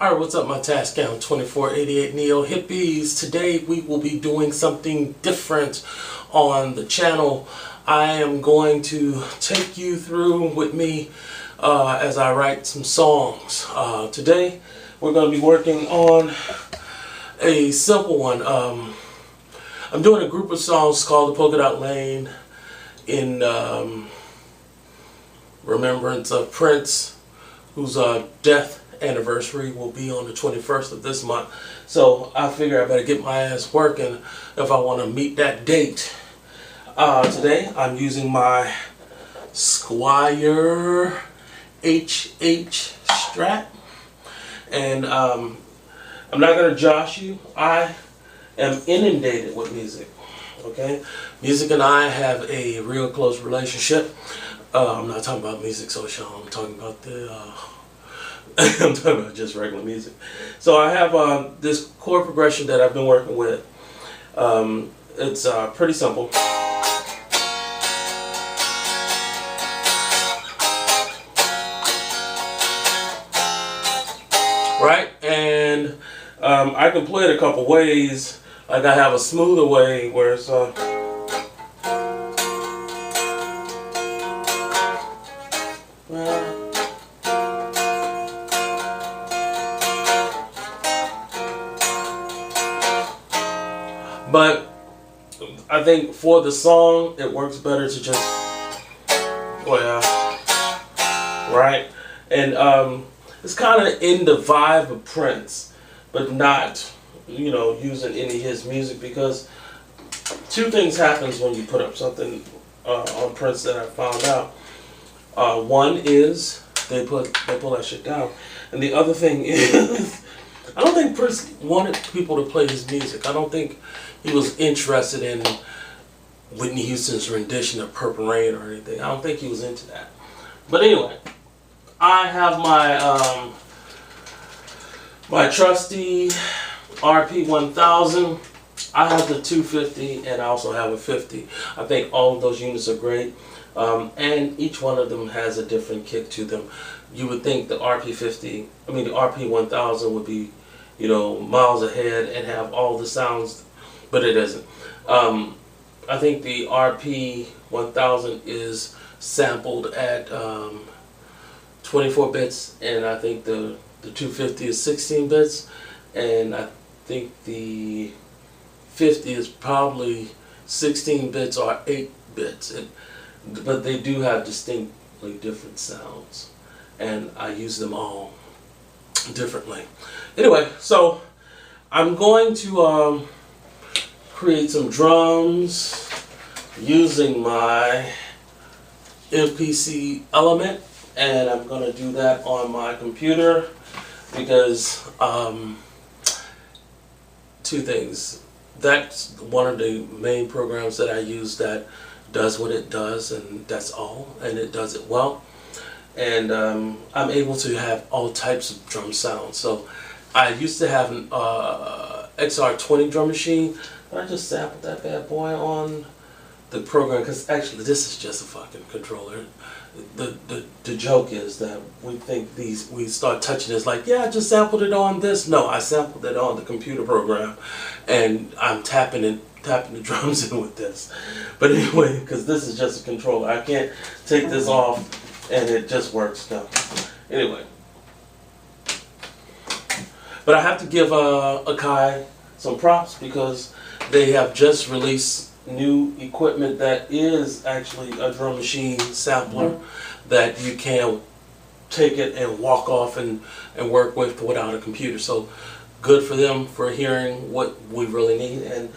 Alright, what's up my Tascam 2488Neo hippies? Today we will be doing something different on the channel. I am going to take you through with me as I write some songs. Today we're going to be working on a simple one. I'm doing a group of songs called the Polka Dot Lane in remembrance of Prince, whose death anniversary will be on the 21st of this month. So I figure I better get my ass working if I want to meet that date. Today I'm using my Squire HH Strat, and I'm not going to josh you. I am inundated with music. Okay, music and I have a real close relationship. I'm not talking about music social. I'm talking about I'm talking about just regular music. So I have this chord progression that I've been working with. It's pretty simple. Right? And I can play it a couple ways. Like I have a smoother way where it's but I think for the song it works better to just right, and it's kind of in the vibe of Prince, but not, you know, using any of his music, because two things happens when you put up something on Prince that I found out. One is they pull that shit down, and the other thing is I don't think Prince wanted people to play his music. I don't think he was interested in Whitney Houston's rendition of Purple Rain or anything. I don't think he was into that. But anyway, I have my my trusty RP1000. I have the 250 and I also have a 50. I think all of those units are great, and each one of them has a different kick to them. You would think the the RP1000 would be, you know, miles ahead and have all the sounds, but it isn't. I think the RP1000 is sampled at 24 bits, and I think the 250 is 16 bits, and I think the 50 is probably 16 bits or 8 bits. But they do have distinctly different sounds, and I use them all differently. Anyway, so I'm going to create some drums using my MPC Element, and I'm going to do that on my computer because two things. That's one of the main programs that I use that does what it does, and that's all, and it does it well. And I'm able to have all types of drum sounds. So I used to have an XR20 drum machine, but I just sampled that bad boy on the program, because actually this is just a fucking controller. The joke is that we think we start touching this like, yeah, I just sampled it on this. No, I sampled it on the computer program, and I'm tapping the drums in with this. But anyway, because this is just a controller, I can't take this off and it just works now. Anyway, but I have to give Akai some props, because they have just released new equipment that is actually a drum machine sampler that you can take it and walk off and work with without a computer. So good for them for hearing what we really need, and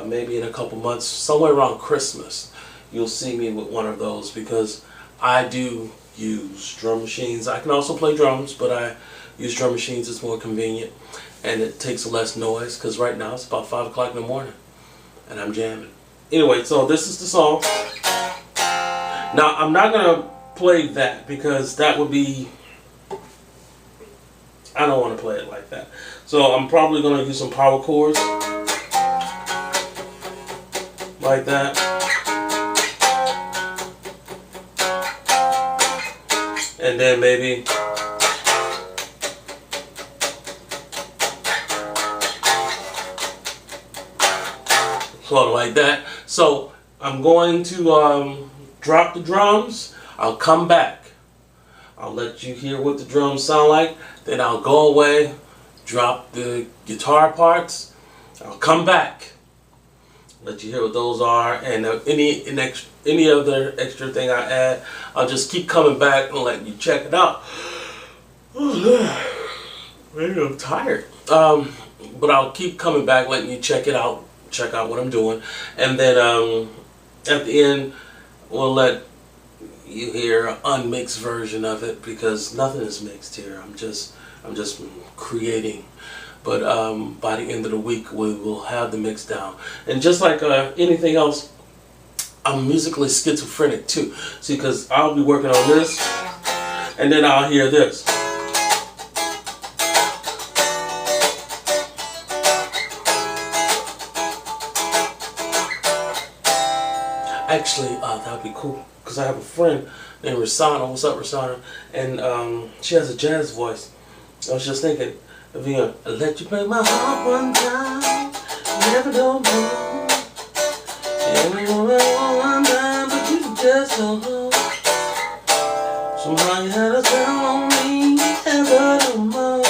maybe in a couple months, somewhere around Christmas, you'll see me with one of those, because I do use drum machines. I can also play drums, but I use drum machines. It's more convenient and it takes less noise, because right now it's about 5 o'clock in the morning and I'm jamming. Anyway, so this is the song. Now I'm not gonna play that, because that would be, I don't want to play it like that. So I'm probably gonna use some power chords like that. And then maybe sort of like that. So I'm going to drop the drums. I'll come back. I'll let you hear what the drums sound like. Then I'll go away, drop the guitar parts. I'll come back, let you hear what those are, and any other extra thing I add, I'll just keep coming back and let you check it out. Maybe I'm tired. But I'll keep coming back, letting you check it out, check out what I'm doing, and then at the end, we'll let you hear an unmixed version of it, because nothing is mixed here. I'm just creating. But by the end of the week, we will have the mix down. And just like anything else, I'm musically schizophrenic too. See, because I'll be working on this, and then I'll hear this. Actually, that would be cool, because I have a friend named Rosanna. What's up, Rosanna? And she has a jazz voice. I was just thinking, if you let you break my heart one time, never go wrong. Every one time, but you just don't know. Somehow you had a spell on me, ever no more.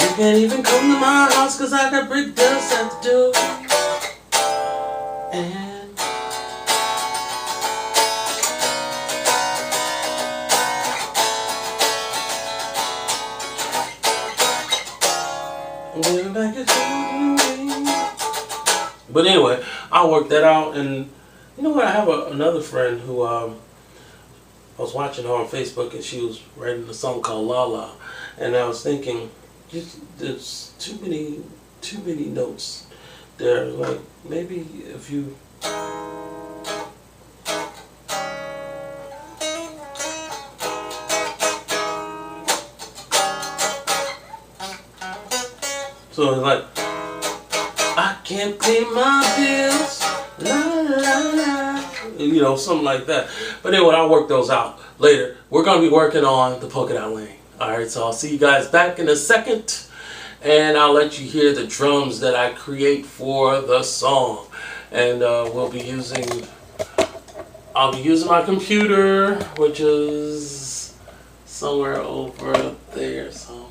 You can't even come to my house, 'cause I got brick dust at the door. And but anyway, I'll work that out. And you know what? I have another friend who I was watching her on Facebook, and she was writing a song called La La, and I was thinking, there's too many notes there. Like, maybe if you so it's like, I can't pay my bills, la la la, you know, something like that. But anyway, I'll work those out later. We're going to be working on the polka dot lane. Alright, so I'll see you guys back in a second, and I'll let you hear the drums that I create for the song. And I'll be using my computer, which is somewhere over there somewhere.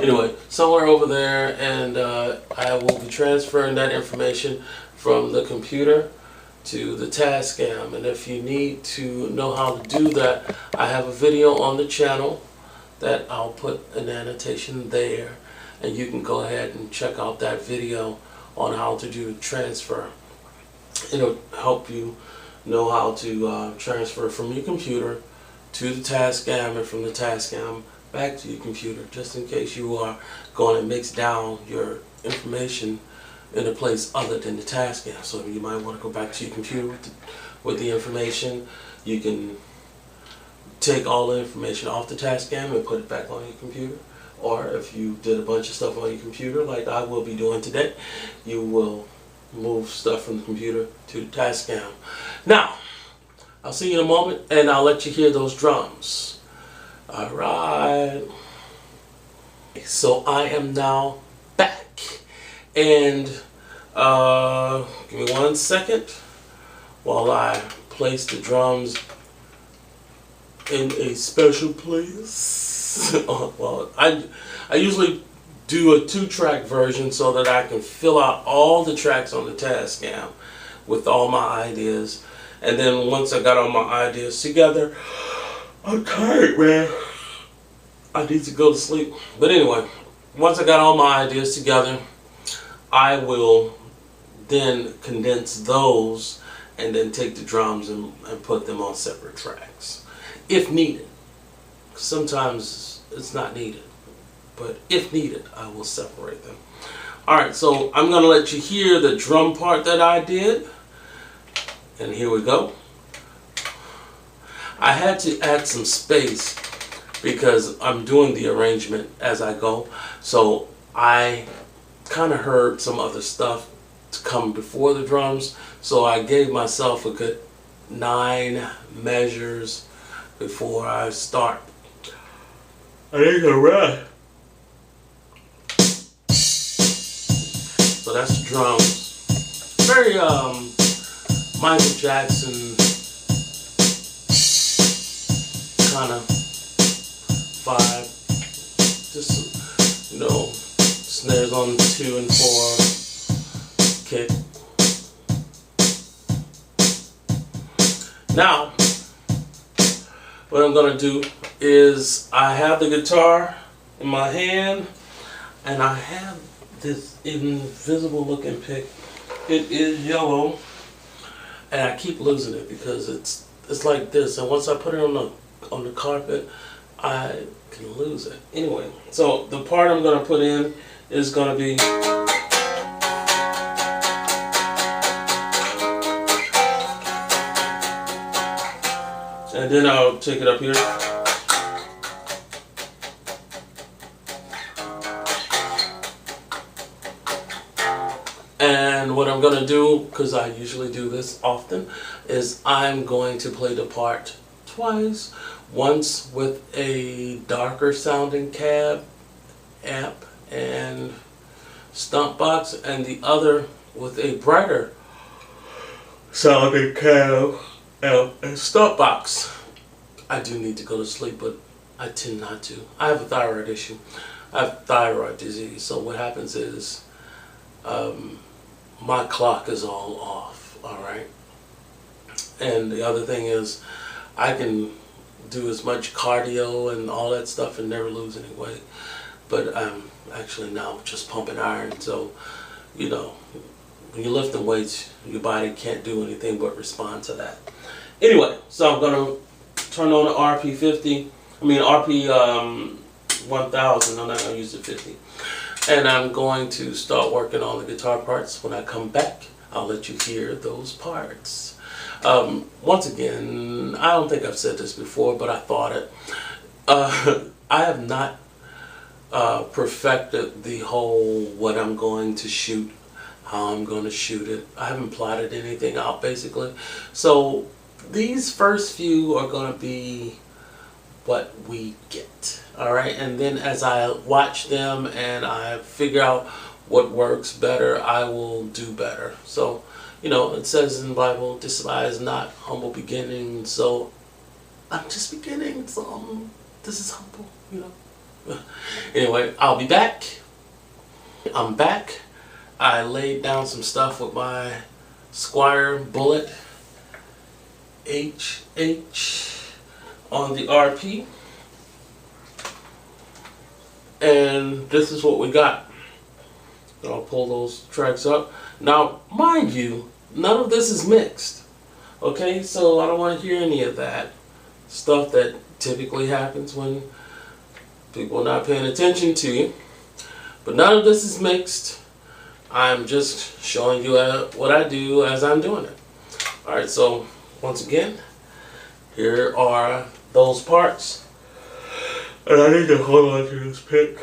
Anyway, somewhere over there, and I will be transferring that information from the computer to the Tascam. And if you need to know how to do that, I have a video on the channel that I'll put an annotation there, and you can go ahead and check out that video on how to do transfer. It'll help you know how to transfer from your computer to the Tascam, and from the Tascam back to your computer, just in case you are going to mix down your information in a place other than the Tascam. So you might want to go back to your computer with the information. You can take all the information off the Tascam and put it back on your computer. Or if you did a bunch of stuff on your computer, like I will be doing today, you will move stuff from the computer to the Tascam. Now, I'll see you in a moment, and I'll let you hear those drums. Alright, so I am now back, and give me 1 second while I place the drums in a special place. Well, I usually do a 2-track version so that I can fill out all the tracks on the Tascam with all my ideas, and then once I got all my ideas together, I'm tired, man. I need to go to sleep. But anyway, once I got all my ideas together, I will then condense those and then take the drums and put them on separate tracks, if needed. Sometimes it's not needed, but if needed, I will separate them. Alright, so I'm going to let you hear the drum part that I did. And here we go. I had to add some space because I'm doing the arrangement as I go. So I kind of heard some other stuff to come before the drums. So I gave myself a good 9 measures before I start. I think I'm right. So that's drums. Very Michael Jackson kind of vibe. Just, you know, snares on 2 and 4, kick. Now, what I'm gonna do is I have the guitar in my hand and I have this invisible looking pick. It is yellow and I keep losing it because it's like this, and once I put it on the carpet I can lose it. Anyway, so the part I'm gonna put in is gonna be and then I'll take it up here. And what I'm going to do, because I usually do this often, is I'm going to play the part twice. Once with a darker sounding cab amp and stump box, and the other with a brighter sounding cab and stump box. I do need to go to sleep, but I tend not to. I have a thyroid issue. I have thyroid disease, so what happens is my clock is all off, alright? And the other thing is I can do as much cardio and all that stuff and never lose any weight, but I'm actually now just pumping iron, so you know, when you're lifting weights, your body can't do anything but respond to that. Anyway, so I'm going to turn on the RP 1000. I'm not going to use the 50. And I'm going to start working on the guitar parts. When I come back, I'll let you hear those parts. Once again, I don't think I've said this before, but I thought it. I have not perfected the whole what I'm going to shoot, how I'm going to shoot it. I haven't plotted anything out, basically. So these first few are going to be what we get, all right? And then as I watch them and I figure out what works better, I will do better. So, you know, it says in the Bible, despise not humble beginnings. So I'm just beginning, so this is humble, you know. Anyway, I'll be back. I'm back. I laid down some stuff with my Squire Bullet HH on the RP, and this is what we got. I'll pull those tracks up. Now, mind you, none of this is mixed, okay? So I don't want to hear any of that stuff that typically happens when people are not paying attention to you. But none of this is mixed. I'm just showing you what I do as I'm doing it. Alright, so once again, here are those parts. And I need to hold on to this pick.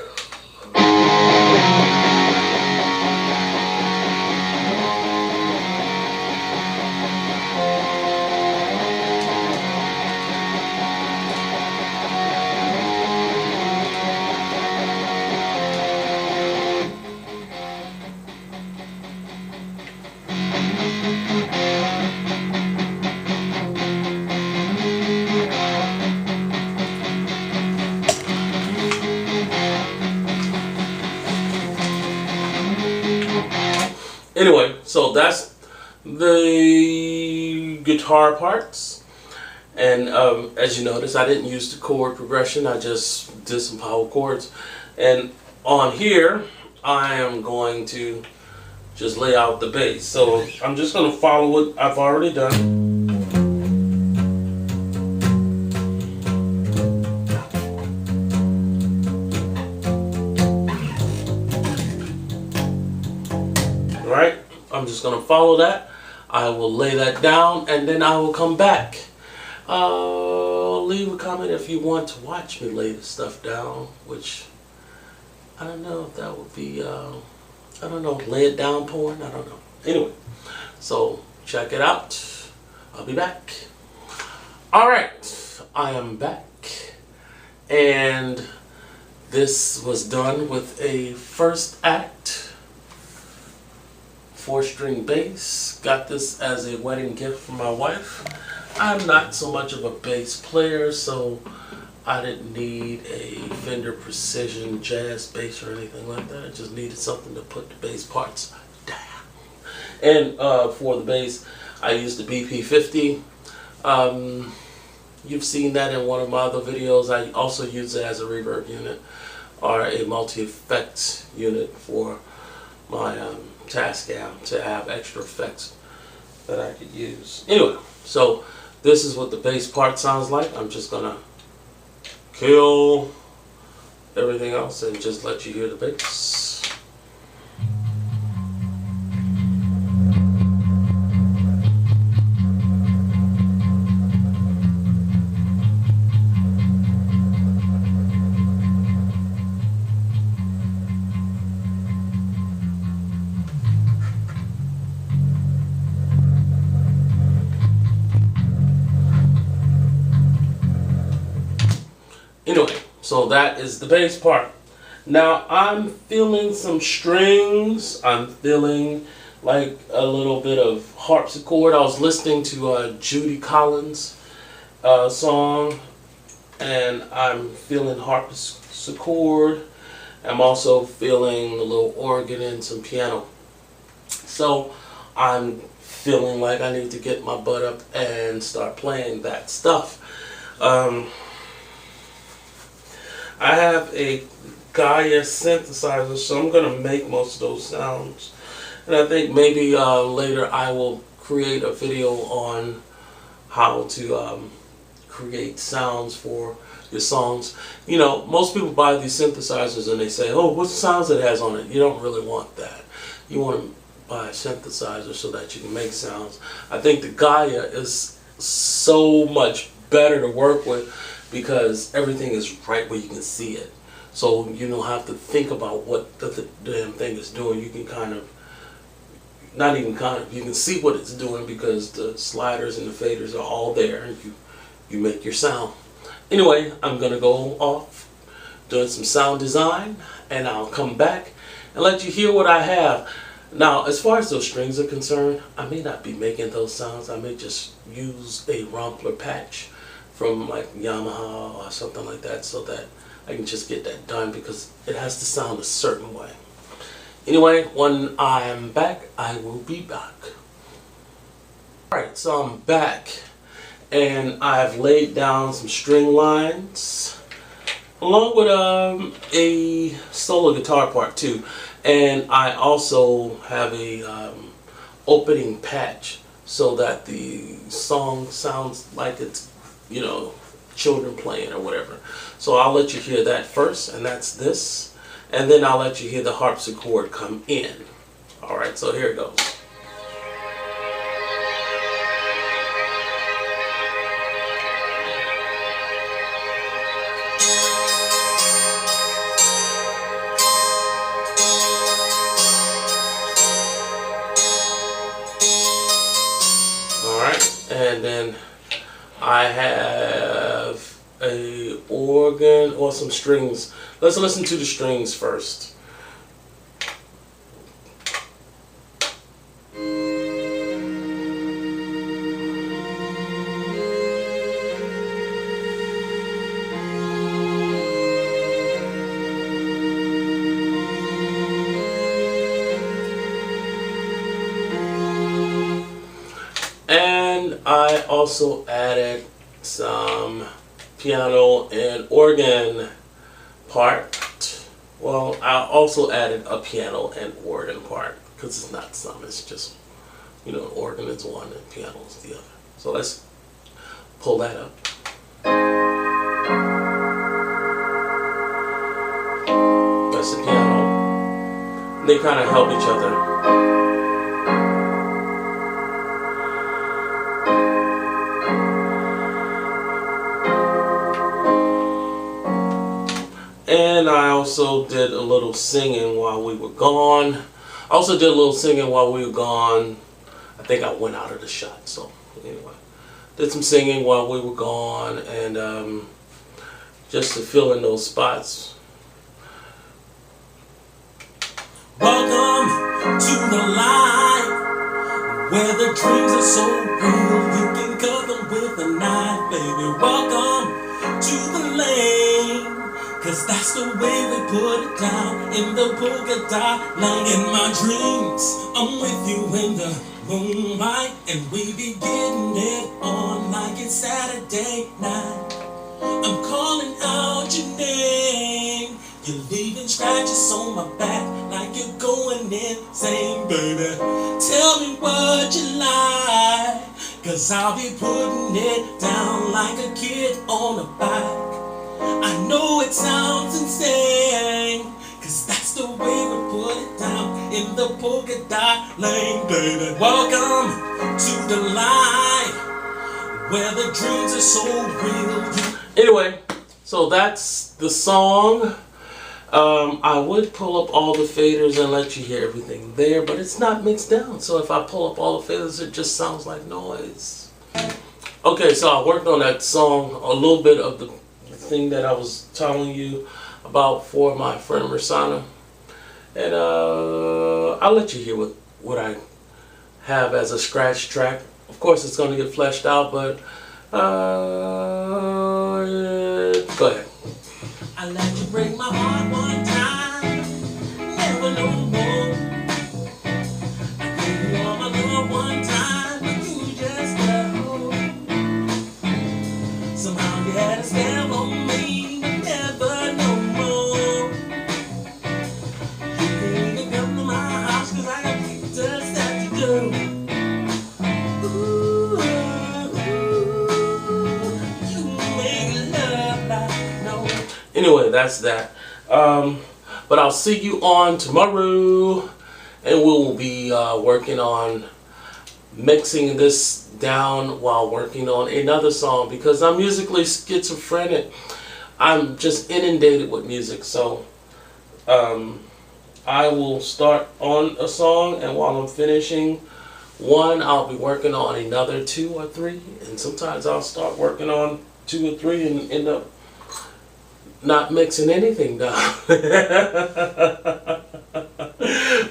Anyway, so that's the guitar parts, and as you notice, I didn't use the chord progression. I just did some power chords, and on here I am going to just lay out the bass. So I'm just going to follow what I've already done. Alright, I'm just going to follow that. I will lay that down and then I will come back. Leave a comment if you want to watch me lay this stuff down, which I don't know if that would be, I don't know, lay it down porn, I don't know. Anyway, so check it out. I'll be back. Alright, I am back. And this was done with a first act 4-string bass. Got this as a wedding gift from my wife. I'm not so much of a bass player, so I didn't need a Fender Precision jazz bass or anything like that. I just needed something to put the bass parts down. And for the bass, I used the BP50. You've seen that in one of my other videos. I also use it as a reverb unit or a multi-effects unit for my Tascam to have extra effects that I could use. Anyway, so this is what the bass part sounds like. I'm just gonna kill everything else and just let you hear the bass. Anyway, so that is the bass part. Now I'm feeling some strings. I'm feeling like a little bit of harpsichord. I was listening to Judy Collins' song, and I'm feeling harpsichord. I'm also feeling a little organ and some piano. So I'm feeling like I need to get my butt up and start playing that stuff. I have a Gaia synthesizer, so I'm going to make most of those sounds. And I think maybe later I will create a video on how to create sounds for your songs. You know, most people buy these synthesizers and they say, oh, what sounds it has on it? You don't really want that. You want to buy a synthesizer so that you can make sounds. I think the Gaia is so much better to work with, because everything is right where you can see it. So you don't have to think about what the damn thing is doing. You can kind of, not even kind of, you can see what it's doing because the sliders and the faders are all there, and you make your sound. Anyway, I'm going to go off doing some sound design, and I'll come back and let you hear what I have. Now, as far as those strings are concerned, I may not be making those sounds. I may just use a Rumpler patch from like Yamaha or something like that, so that I can just get that done, because it has to sound a certain way. Anyway, when I'm back, I will be back. Alright, so I'm back, and I've laid down some string lines along with a solo guitar part too, and I also have a opening patch so that the song sounds like it's, you know, children playing or whatever. So I'll let you hear that first, and that's this, and then I'll let you hear the harpsichord come in. Alright, so here it goes. Alright, and then I have a organ or some strings. Let's listen to the strings first. And I also added some piano and organ part. Well, I also added a piano and organ part, because it's not some, it's just, you know, organ is one and piano is the other. So let's pull that up. That's the piano. And they kind of help each other. And I also did a little singing while we were gone. I also did a little singing while we were gone. I think I went out of the shot, so anyway. Did some singing while we were gone, and just to fill in those spots. Welcome to the line. dreams are so real, you can cut them with a knife, baby. Welcome to the lane, 'cause that's the way we put it down in the polka dot lane. In my dreams, I'm with you in the moonlight, and we be getting it on like it's Saturday night. I'm calling out your name, you're leaving scratches on my back like you're going insane, baby. Tell me what you like, 'cause I'll be putting it down like a kid on a bike. I know it sounds insane, 'cause that's the way we put it down in the polka dot lane, baby. Welcome to the light, where the dreams are so real. Anyway, so that's the song. I would pull up all the faders and let you hear everything there, but it's not mixed down. So if I pull up all the faders, it just sounds like noise. Okay, so I worked on that song, a little bit of the thing that I was telling you about for my friend Rosanna. And I'll let you hear what I have as a scratch track. Of course, it's going to get fleshed out, but go ahead. I let you break my heart one time, never no more. I gave you all my love one time, but you just left. Somehow you had a spell on me, but never no more. You can't even come to my house, 'cause I got just that to do. Anyway, that's that. But I'll see you on tomorrow, and we'll be working on mixing this down while working on another song, because I'm musically schizophrenic. I'm just inundated with music, so I will start on a song, and while I'm finishing one, I'll be working on another 2 or 3, and sometimes I'll start working on 2 or 3 and end up not mixing anything down.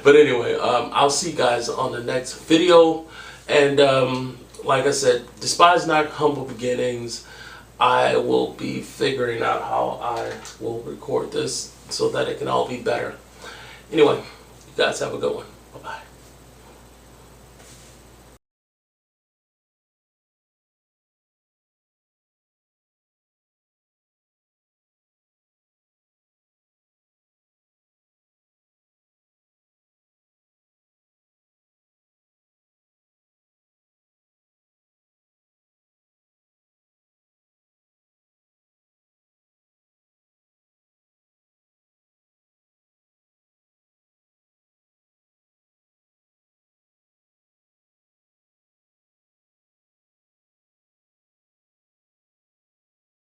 But anyway, I'll see you guys on the next video. And like I said, despise not humble beginnings. I will be figuring out how I will record this so that it can all be better. Anyway, you guys have a good one. Bye-bye.